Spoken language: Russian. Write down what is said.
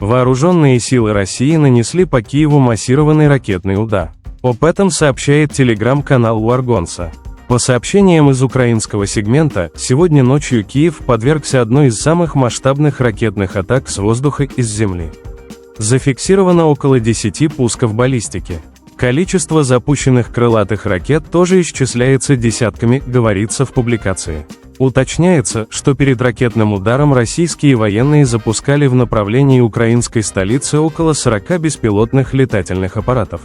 Вооруженные силы России нанесли по Киеву массированный ракетный удар. Об этом сообщает телеграм-канал Уаргонса. По сообщениям из украинского сегмента, сегодня ночью Киев подвергся одной из самых масштабных ракетных атак с воздуха и с земли. Зафиксировано около 10 пусков баллистики. Количество запущенных крылатых ракет тоже исчисляется десятками, говорится в публикации. Уточняется, что перед ракетным ударом российские военные запускали в направлении украинской столицы около 40 беспилотных летательных аппаратов.